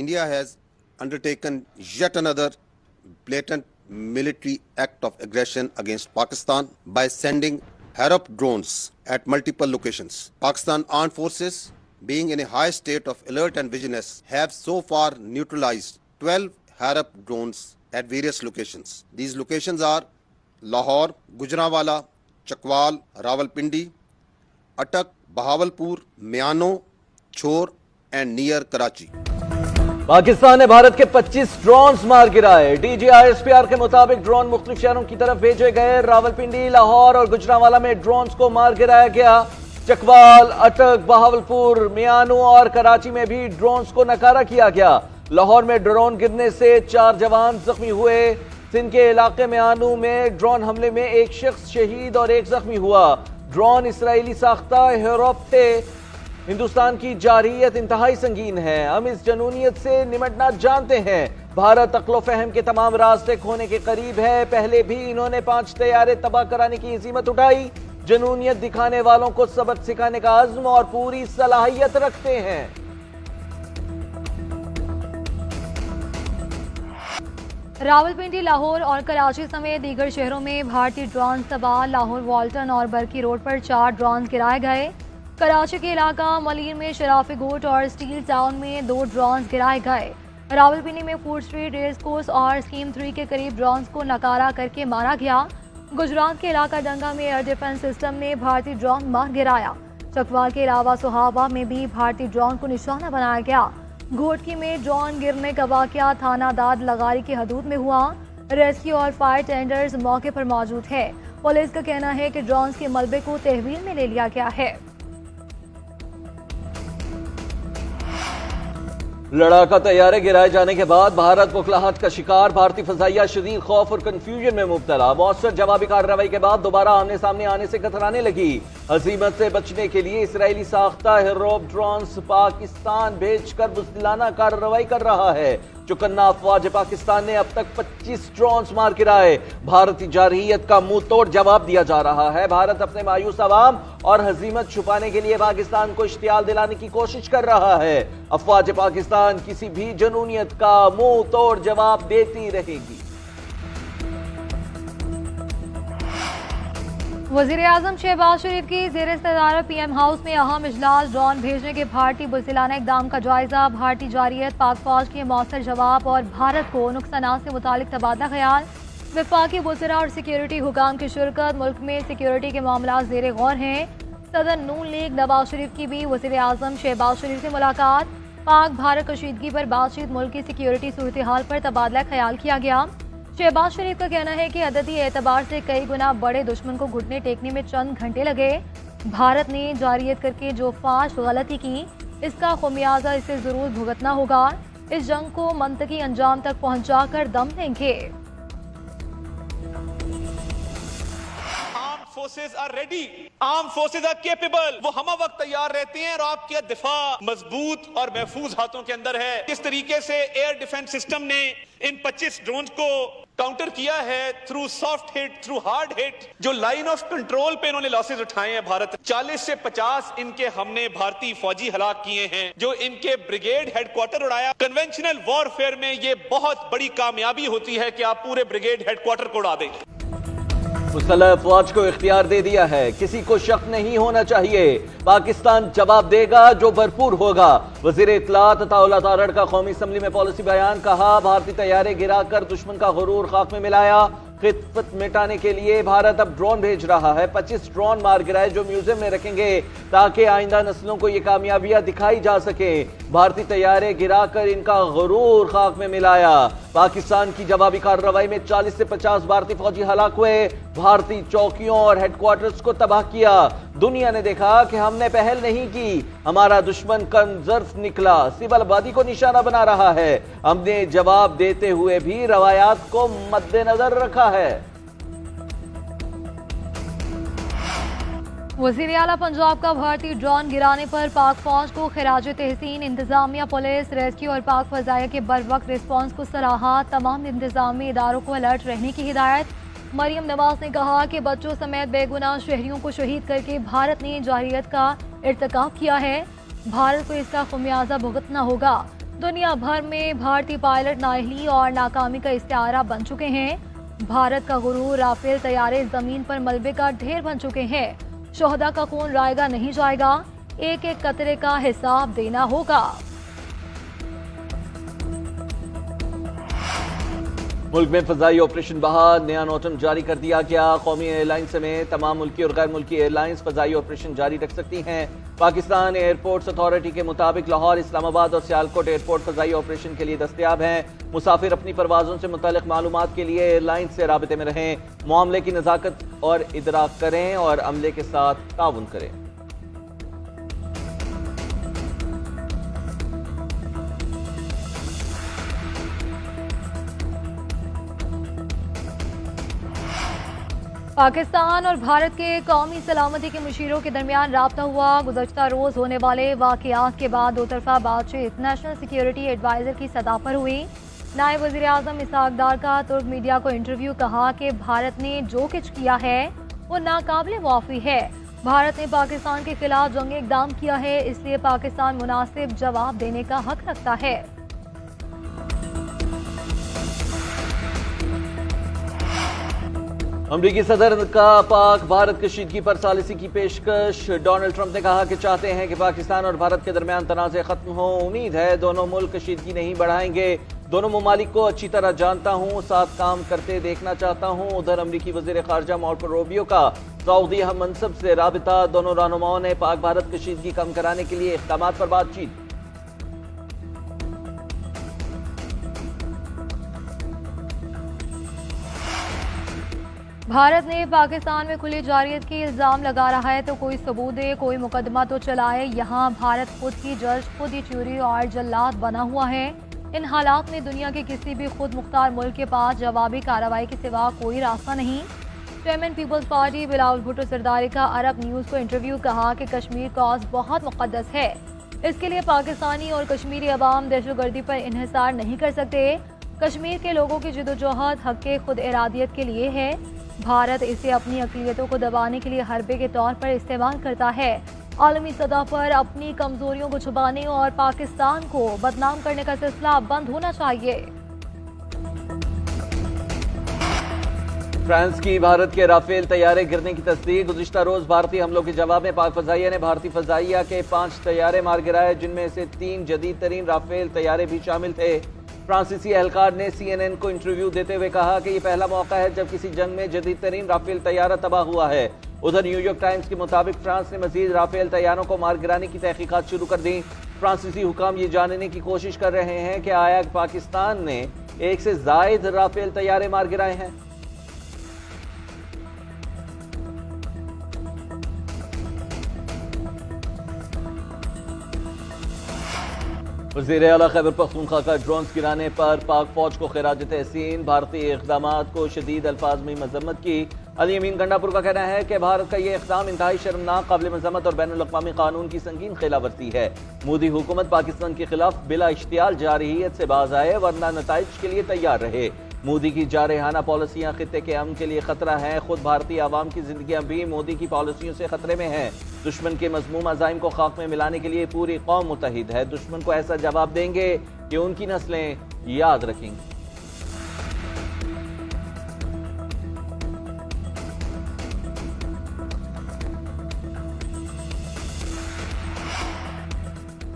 India has undertaken yet another blatant military act of aggression against Pakistan by sending Harap drones at multiple locations. Pakistan armed forces, being in a high state of alert and vigilance, have so far neutralized 12 Harap drones at various locations. These locations are Lahore, Gujranwala, Chakwal, Rawalpindi, Attak, Bahawalpur, Miano, Chor and near Karachi. Pakistan ने भारत के 25 drones मार गिराए। DGISPR के मुताबिक drone मुख्तलिफ शहरों की तरफ भेजे गए। रावलपिंडी, लाहौर और गुजरांवाला में ड्रोन्स को मार गिराया गया। चकवाल, अटक, बहावलपुर, मियानो और कराची में भी ड्रोन्स को नकारा किया गया। लाहौर में ड्रोन गिरने से 4 जवान जख्मी हुए। सिंध के इलाके मियानो में ड्रोन हमले में एक शख्स शहीद और एक जख्मी हुआ। ड्रोन इसराइली साख्ता हेरोप्टे हिंदुस्तान की जारहियत इंतहाई संगीन है। हम इस जनूनियत से निमटना जानते हैं। भारत अक्लो फहम के तमाम रास्ते खोने के करीब है। पहले भी इन्होंने 5 तैयारे तबाह कराने की हिम्मत उठाई। जनूनियत दिखाने वालों को सबक सिखाने का अज़्म और पूरी सलाहियत रखते हैं। रावलपिंडी, लाहौर और कराची समेत दीगर शहरों में भारतीय ड्रोन तबाह। लाहौर वाल्टन और बरकी रोड पर 4 ड्रोन गिराए गए। कराची के इलाका मलीर में शराफी गोट और स्टील टाउन में 2 ड्रोन गिराए गए। रावलपिंडी में फूड स्ट्रीट, रेस कोर्स और स्कीम 3 के करीब ड्रोन को नकारा करके मारा गया। गुजरात के इलाका डंगा में एयर डिफेंस सिस्टम ने भारतीय ड्रोन मार गिराया। चकवाल के अलावा सुहावा में भी भारतीय ड्रोन को निशाना बनाया गया। घोटकी में ड्रोन गिरने का वाकया थाना दाद लगारी की हदूद में हुआ। रेस्क्यू और फायर टेंडर्स मौके पर मौजूद है। पुलिस का कहना है कि ड्रोन के मलबे को तहवील में ले लिया गया है। लड़ाका तैयारे गिराए जाने के बाद भारत मुखलाहत का शिकार। भारतीय फजाइया शदीद खौफ और कंफ्यूजन में मुब्तला। मौसर जवाबी कार्रवाई के बाद दोबारा आमने सामने आने से कतराने लगी। हजीमत से बचने के लिए इसराइली साख्ता हेरोप ड्रोन्स पाकिस्तान भेजकर बुज़दिलाना कार्रवाई कर रहा है। चुकन्ना अफवाज पाकिस्तान ने अब तक 25 ड्रोन्स मार गिराए। भारतीय जारहियत का मुंह तोड़ जवाब दिया जा रहा है। भारत अपने मायूस अवाम और हजीमत छुपाने के लिए पाकिस्तान को इश्तियाल दिलाने की कोशिश कर रहा है। अफवाज पाकिस्तान किसी भी जनूनियत का मुंह तोड़ जवाब देती रहेगी। वज़ीर-ए-आज़म शहबाज शरीफ की ज़ेर सदारत PM हाउस में अहम इजलास। ड्रोन भेजने के भारतीय बुज़दिलाना इक़दाम का जायजा। भारतीय जारहियत, पाक फौज के मौसर जवाब और भारत को नुकसानात से मुतालिक तबादला ख्याल। वफाकी वज़रा और सिक्योरिटी हुकाम की शिरकत। मुल्क में सिक्योरिटी के मामला ज़ेर गौर हैं। सदर नून लीग नवाज शरीफ की भी वज़ीर-ए-आज़म शहबाज शरीफ से मुलाकात। पाक भारत कशीदगी पर बातचीत। मुल्क की सिक्योरिटी सूरत हाल पर तबादला ख्याल किया गया। शहबाज शरीफ का कहना है कि अददी एतबार से कई गुना बड़े दुश्मन को घुटने टेकने में चंद घंटे लगे। भारत ने जारहियत करके जो फाश गलती की, इसका खुमियाजा इसे जरूर भुगतना होगा। इस जंग को मंतकी अंजाम तक पहुंचा कर दम देंगे। Forces are ready, arm forces are capable. वो हम वक्त तैयार रहते हैं और आपके दिफा मजबूत और महफूज हाथों के अंदर है। इस तरीके से एयर डिफेंस सिस्टम ने इन 25 ड्रोन को काउंटर किया है through soft hit, through hard hit. जो लाइन ऑफ कंट्रोल पे इन्होंने लॉसेस उठाए हैं भारत, 40 से 50 इनके हमने भारतीय फौजी हलाक किए हैं। जो इनके ब्रिगेड हेडक्वार्टर उड़ाया। कन्वेंशनल वॉरफेयर में ये बहुत बड़ी कामयाबी होती है कि आप पूरे ब्रिगेड हेडक्वार्टर को उड़ा दें। मुसल्लह अफवाज को इख्तियार दे दिया है। किसी को शक नहीं होना चाहिए। पाकिस्तान जवाब देगा जो भरपूर होगा। वजीर इत्तलात अताउल्लाह तारड़ का कौमी असम्बली में पॉलिसी बयान। कहा, भारतीय तैयारे गिराकर दुश्मन का गुरूर खाक में मिलाया। खिदमत मिटाने के लिए भारत अब ड्रोन भेज रहा है। 25 ड्रोन मार गिराए जो म्यूजियम में रखेंगे ताकि आइंदा नस्लों को ये कामयाबियां दिखाई जा सके। भारतीय तैयारे गिराकर इनका गुरूर खाक में मिलाया। पाकिस्तान की जवाबी कार्रवाई में 40 से 50 भारतीय फौजी हलाक हुए। भारतीय चौकियों और हेडक्वार्टर्स को तबाह किया। दुनिया ने देखा कि हमने पहल नहीं की। हमारा दुश्मन कमजोर निकला, सिविल आबादी को निशाना बना रहा है। हमने जवाब देते हुए भी रवायात को मद्देनजर रखा है। वज़ीर आला पंजाब का भारतीय ड्रोन गिराने पर पाक फौज को खिराज तहसीन। इंतजामिया, पुलिस, रेस्क्यू और पाक फजाइया के बर वक्त रिस्पॉन्स को सराहा। तमाम इंतजामी इदारों को अलर्ट रहने की हिदायत। मरियम नवाज ने कहा कि बच्चों समेत बेगुनाह शहरियों को शहीद करके भारत ने जारहियत का इर्तिकाब किया है। भारत को इसका खुमियाजा भुगतना होगा। दुनिया भर में भारतीय पायलट नाअहली और नाकामी का इस्तिआरा बन चुके हैं। भारत का गुरूर राफेल तैयारे जमीन पर मलबे का ढेर बन चुके हैं। शोहदा का खून रायगा नहीं जाएगा, एक एक कतरे का हिसाब देना होगा। मुल्क में फजाई ऑपरेशन बहाल, नया नोटम जारी कर दिया गया। कौमी एयरलाइन समेत तमाम मुल्की और गैर मुल्की एयरलाइंस फजाई ऑपरेशन जारी रख सकती हैं। पाकिस्तान एयरपोर्ट्स अथॉरिटी के मुताबिक लाहौर, इस्लामाबाद और सियालकोट एयरपोर्ट फजाई ऑपरेशन के लिए दस्तयाब हैं। मुसाफिर अपनी परवाजों से मुतालिक मालूमात के लिए एयरलाइन से राबते में रहें, मामले की नज़ाकत और इदराक करें और अमले के साथ ताउन करें। पाकिस्तान और भारत के कौमी सलामती के मुशीरों के दरमियान राब्ता हुआ। गुज़श्ता रोज़ होने वाले वाक़यात के बाद दो तरफा बातचीत नेशनल सिक्योरिटी एडवाइज़र की सतह पर हुई। नायब वज़ीर आज़म इसहाक डार का तुर्क मीडिया को इंटरव्यू, कहा कि भारत ने जो कुछ किया है वो नाकाबिल मुआफ़ी है। भारत ने पाकिस्तान के खिलाफ जंगी इक़दाम किया है, इसलिए पाकिस्तान मुनासिब जवाब देने का हक रखता है। अमरीकी सदर का पाक भारत कशीदगी पर सालिसी की पेशकश। डोनाल्ड ट्रंप ने कहा कि चाहते हैं कि पाकिस्तान और भारत के दरमियान तनाज़े खत्म हो। उम्मीद है दोनों मुल्क कशीदगी नहीं बढ़ाएंगे। दोनों ममालिक को अच्छी तरह जानता हूँ, साथ काम करते देखना चाहता हूँ। उधर अमरीकी वज़ीर ख़ारजा मार्को रूबियो का सऊदी मनसब से राबिता। दोनों रहनुमाओं ने पाक भारत कशीदगी कम कराने के लिए इक़दामात पर बातचीत। भारत ने पाकिस्तान में खुली जारियत की इल्ज़ाम लगा रहा है तो कोई सबूत दे, कोई मुकदमा तो चलाए। यहाँ भारत खुद ही जज, खुद ही चोरी और जल्लाद बना हुआ है। इन हालात में दुनिया के किसी भी खुद मुख्तार मुल्क के पास जवाबी कार्रवाई के सिवा कोई रास्ता नहीं। चेयरमैन पीपल्स पार्टी बिलावल भुट्टो सरदारी का अरब न्यूज़ को इंटरव्यू, कहा कि कश्मीर कॉज बहुत मुक़द्दस है, इसके लिए पाकिस्तानी और कश्मीरी अवाम दहशतगर्दी पर इन्हिसार नहीं कर सकते। कश्मीर के लोगों की जिद्दोजहद हक़ के खुद इरादियत के लिए है। भारत इसे अपनी अक़लियतों को दबाने के लिए हरबे के तौर पर इस्तेमाल करता है। आलमी सतह पर अपनी कमजोरियों को छुपाने और पाकिस्तान को बदनाम करने का सिलसिला बंद होना चाहिए। फ्रांस की भारत के राफेल तैयारे गिरने की तस्दीक। गुज़िश्ता रोज भारतीय हमलों के जवाब में पाक फजाइया ने भारतीय फजाइया के 5 तैयारे मार गिराए, जिनमें से 3 जदीद तरीन राफेल तैयारे भी शामिल थे। फ्रांसीसी एहलकार ने CNN को इंटरव्यू देते हुए कहा कि यह पहला मौका है जब किसी जंग में जदीद तरीन राफेल तैयारा तबाह हुआ है। उधर न्यूयॉर्क टाइम्स के मुताबिक फ्रांस ने मजीद राफेल तैयारों को मार गिराने की तहकीकात शुरू कर दी। फ्रांसीसी हुकाम ये जानने की कोशिश कर रहे हैं कि आया पाकिस्तान ने 1 से ज़ायद राफेल तैयारे मार गिराए हैं। वज़ीर आला खैबर पख्तूनख्वा का ड्रोन्स गिराने पर पाक फौज को खिराज तहसीन। भारतीय इक़दामात को शदीद अल्फाज में मजम्मत की। अली अमीन गंडापुर का कहना है कि भारत का ये इक़दाम इंतहाई शर्मनाक, काबिल मजम्मत और बैनुल-अक़वामी कानून की संगीन खिलाफवर्जी है। मोदी हुकूमत पाकिस्तान के खिलाफ बिला इश्तियाल जारहियत से बाज आए, वरना नताइज के लिए तैयार रहे। मोदी की जारहाना पॉलिसियाँ खित्ते के अमन के लिए खतरा है। खुद भारतीय आवाम की जिंदगियाँ भी मोदी की पॉलिसियों से खतरे में हैं। दुश्मन के मज़मूम अज़ाइम को खाक में मिलाने के लिए पूरी कौम मुतहिद है। दुश्मन को ऐसा जवाब देंगे कि उनकी नस्लें याद रखेंगी।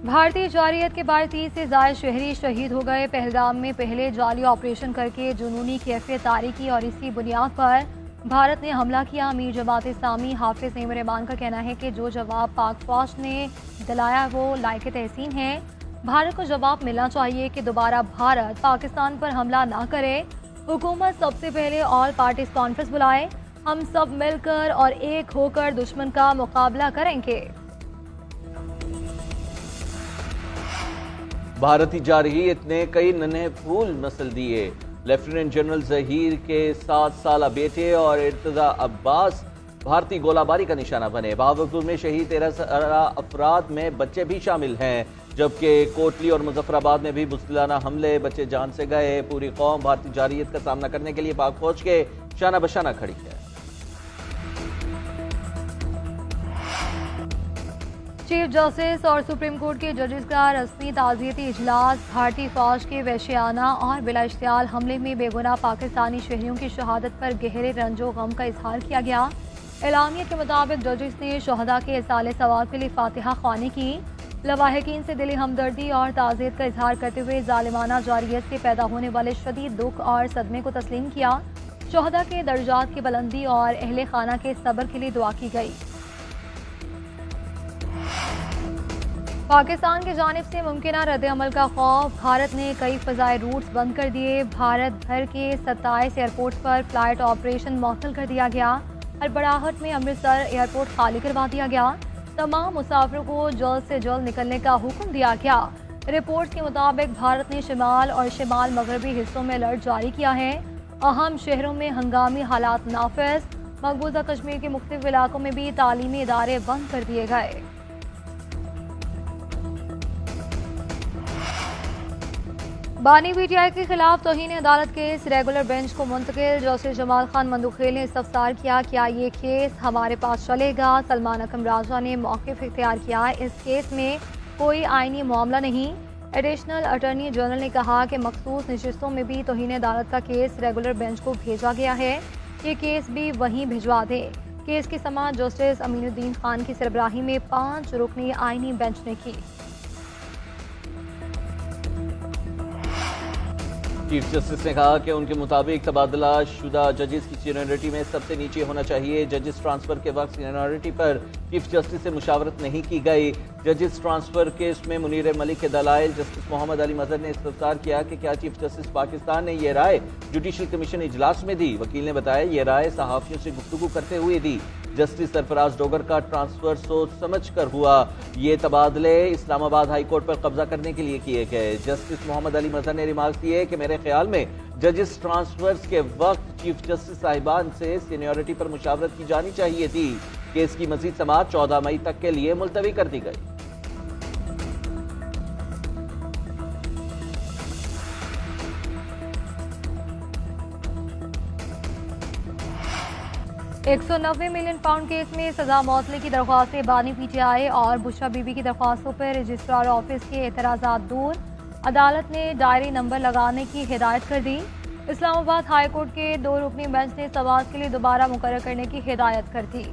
भारतीय जारियत के बाद 30 से ज़ायद शहरी शहीद हो गए। पहलगाम में पहले जाली ऑपरेशन करके जुनूनी कैफियत तारी की और इसी बुनियाद पर भारत ने हमला किया। अमीर जमात इस्लामी हाफिज नईम रहमान का कहना है कि जो जवाब पाक फौज ने दिलाया वो लायक तहसीन है। भारत को जवाब मिलना चाहिए कि दोबारा भारत पाकिस्तान पर हमला ना करे। हुकूमत सबसे पहले ऑल पार्टीज कॉन्फ्रेंस बुलाए, हम सब मिलकर और एक होकर दुश्मन का मुकाबला करेंगे। भारतीय जारहियत ने कई नन्हे फूल नस्ल दिए। लेफ्टिनेंट जनरल जहीर के 7 साला बेटे और इर्तजा अब्बास भारतीय गोलाबारी का निशाना बने। बहावलपुर में शहीद 13 अफराद में बच्चे भी शामिल हैं, जबकि कोटली और मुजफ्फराबाद में भी बुज़दिलाना हमले, बच्चे जान से गए। पूरी कौम भारतीय जारहियत का सामना करने के लिए पाक फौज के शाना बशाना खड़ी है। चीफ जस्टिस और सुप्रीम कोर्ट के जजेस का रस्मी ताज़ियती इजलास। भारतीय फौज के वहशियाना और बिला इश्तियाल हमले में बेगुनाह पाकिस्तानी शहरियों की शहादत पर गहरे रंजो गम का इजहार किया गया। एलानिया के मुताबिक जजेस ने शहदा के इसाले सवाब के लिए फातिहा ख्वानी की। लवाहिकीन से दिली हमदर्दी और ताज़ियत का इजहार करते हुए जालिमाना जारियत से पैदा होने वाले शदीद दुख और सदमे को तस्लीम किया। शहदा के दर्जात की बुलंदी और अहले खाना के सब्र के लिए दुआ की गई। पाकिस्तान की जानिब से मुमकिन रद्द अमल का खौफ। भारत ने कई फ़ज़ाई रूट्स बंद कर दिए। भारत भर के 27 एयरपोर्ट पर फ्लाइट ऑपरेशन मअतल कर दिया गया। हड़बड़ाहट में अमृतसर एयरपोर्ट खाली करवा दिया गया। तमाम मुसाफिरों को जल्द से जल्द निकलने का हुक्म दिया गया। रिपोर्ट्स के मुताबिक भारत ने शिमाल और शिमाल मगरबी हिस्सों में अलर्ट जारी किया है। अहम शहरों में हंगामी हालात नाफिज। मकबूजा कश्मीर के मुख्तलिफ इलाकों में भी तालीमी इदारे बंद कर दिए गए। बानी पीटीआई के खिलाफ तौहीन अदालत केस रेगुलर बेंच को मुंतकिल। जस्टिस जमाल खान मंदुखेल ने इस्तफसार किया, क्या ये केस हमारे पास चलेगा? सलमान अकरम राजा ने मौक़िफ़ इख्तियार किया, इस केस में कोई आईनी मामला नहीं। एडिशनल अटॉर्नी जनरल ने कहा कि मखसूस नशिस्तों में भी तौहीन अदालत का केस रेगुलर बेंच को भेजा गया है, ये केस भी वहीं भिजवा दे। केस की समाअत जस्टिस अमीनुद्दीन खान की सरबराही में 5 रुकनी आईनी बेंच ने की। चीफ जस्टिस ने कहा कि उनके मुताबिक तबादला शुदा जजेस की सीनियरिटी में सबसे नीचे होना चाहिए। जजेस ट्रांसफर के वक्त सीनियरिटी पर चीफ जस्टिस से मुशावरत नहीं की गई। जजेस ट्रांसफर केस में मुनीर मलिक के दलाइल। जस्टिस मोहम्मद अली मजहर ने इस्तफसार किया कि क्या चीफ जस्टिस पाकिस्तान ने यह राय जुडिशल कमीशन इजलास में दी? वकील ने बताया यह राय सहाफियों से गुफ्तगू करते हुए दी। जस्टिस सरफराज डोगर का ट्रांसफर सोच समझ कर हुआ। ये तबादले इस्लामाबाद हाई कोर्ट पर कब्जा करने के लिए किए गए। जस्टिस मोहम्मद अली मजहर ने रिमार्क दिए कि मेरे ख्याल में जजेस ट्रांसफर्स के वक्त चीफ जस्टिस साहिबान से सीनियरिटी पर मुशावरत की जानी चाहिए थी। केस की मजीद समाअत 14 मई तक के लिए मुलतवी कर दी गई। 190 मिलियन पाउंड केस में सजा मौतले की दरख्वास्तें बानी पीटीआई और बुशरा बीबी की दरख्वास्तों पर रजिस्ट्रार ऑफिस के एतराज़ात दूर। अदालत ने डायरी नंबर लगाने की हिदायत कर दी। इस्लामाबाद हाई कोर्ट के 2 रुकनी बेंच ने समाअत के लिए दोबारा मुकर्रर करने की हिदायत कर दी।